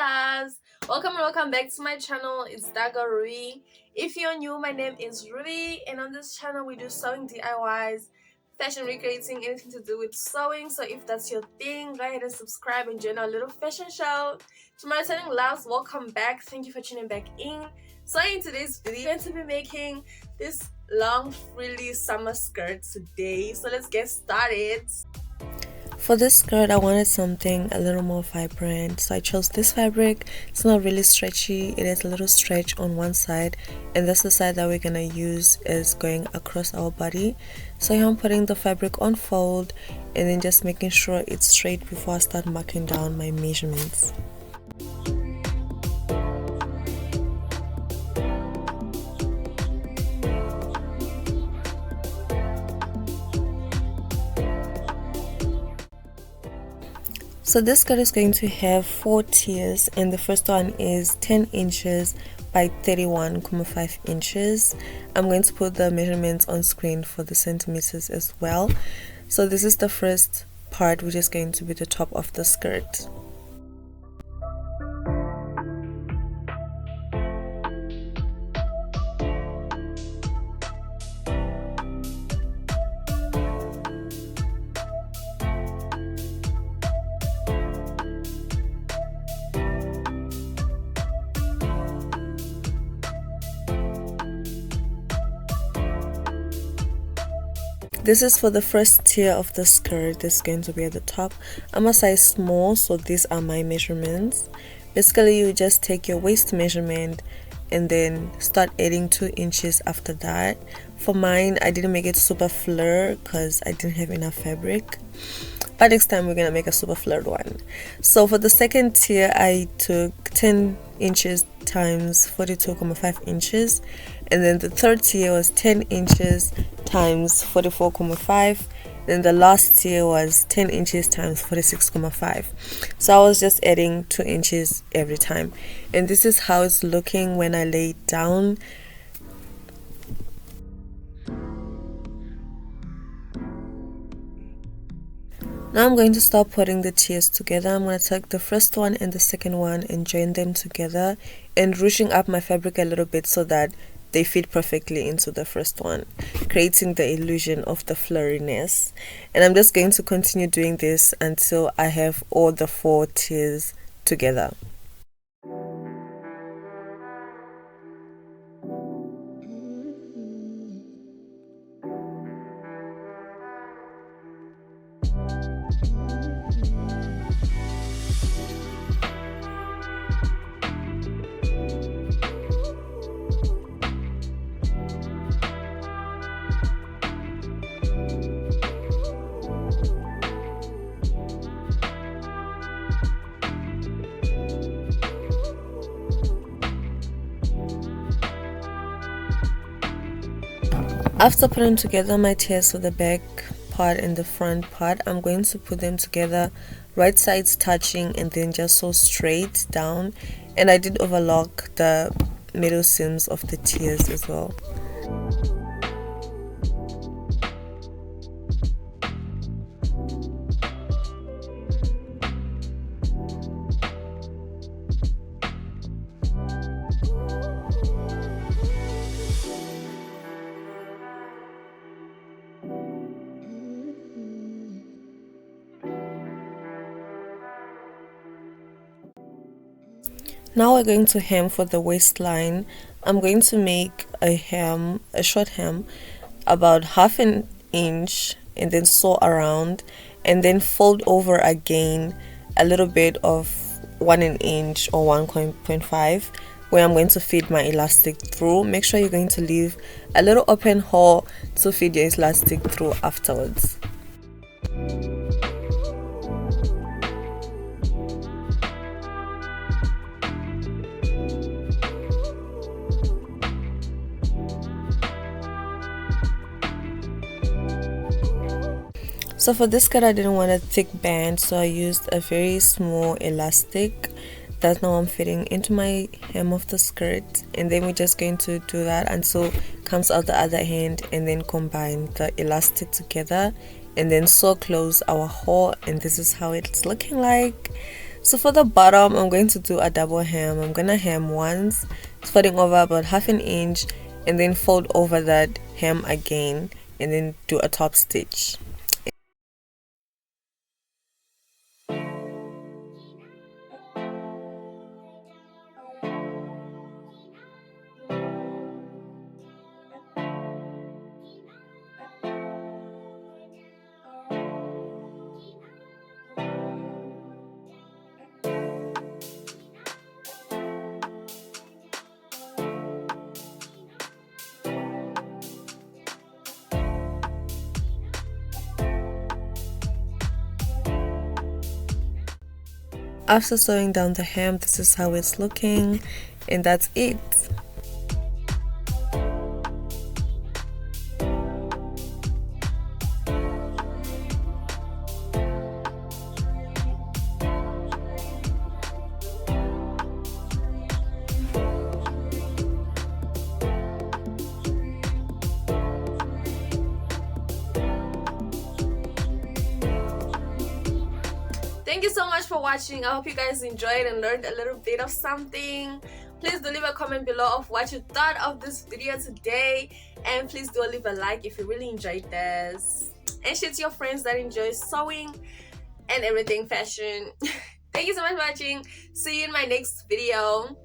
guys, welcome back to my channel. It's ThatGirlRuvie. If you're new, my name is Ruby, and on this channel we do sewing DIYs, fashion recreating, anything to do with sewing. So if that's your thing, go ahead and subscribe and join our little fashion show. To my returning loves, welcome back. Thank you for tuning back in. So in today's video, I'm going to be making this long frilly summer skirt today. So let's get started. For this skirt, I wanted something a little more vibrant, so I chose this fabric. It's not really stretchy, it has a little stretch on one side, and that's the side that we're gonna use is going across our body. So here I'm putting the fabric on fold and then just making sure it's straight before I start marking down my measurements. So this skirt is going to have 4 tiers, and the first one is 10 inches by 31.5 inches. I'm going to put the measurements on screen for the centimeters as well. So this is the first part, which is going to be the top of the skirt. This is for the first tier of the skirt. This is going to be at the top. I'm a size small, so these are my measurements. Basically, you just take your waist measurement and then start adding 2 inches after that. For mine, I didn't make it super flare because I didn't have enough fabric. But next time we're gonna make a super flared one. So for the second tier, I took 10 inches times 42.5 inches, and then the third tier was 10 inches times 44.5. Then the last tier was 10 inches times 46.5. So I was just adding 2 inches every time, and this is how it's looking when I lay it down. Now I'm going to start putting the tiers together. I'm going to take the first one and the second one and join them together and ruching up my fabric a little bit so that they fit perfectly into the first one, creating the illusion of the flariness. And I'm just going to continue doing this until I have all the 4 tiers together. After putting together my tiers for the back part and the front part, I'm going to put them together, right sides touching, and then just sew straight down. And I did overlock the middle seams of the tiers as well. Now we're going to hem for the waistline. I'm going to make a short hem, about half an inch, and then sew around, and then fold over again a little bit of 1 inch or 1.5, where I'm going to feed my elastic through. Make sure you're going to leave a little open hole to feed your elastic through afterwards. So for this skirt, I didn't want a thick band, so I used a very small elastic. That's now I'm fitting into my hem of the skirt, and then we're just going to do that until it comes out the other end, and then combine the elastic together and then sew close our hole, and this is how it's looking like. So for the bottom, I'm going to do a double hem. I'm gonna hem once, folding over about half an inch, and then fold over that hem again, and then do a top stitch. After sewing down the hem, this is how it's looking, and that's it. Thank you so much for watching. I hope you guys enjoyed and learned a little bit of something. Please do leave a comment below of what you thought of this video today, and please do leave a like if you really enjoyed this, and share to your friends that enjoy sewing and everything fashion. Thank you so much for watching. See you in my next video.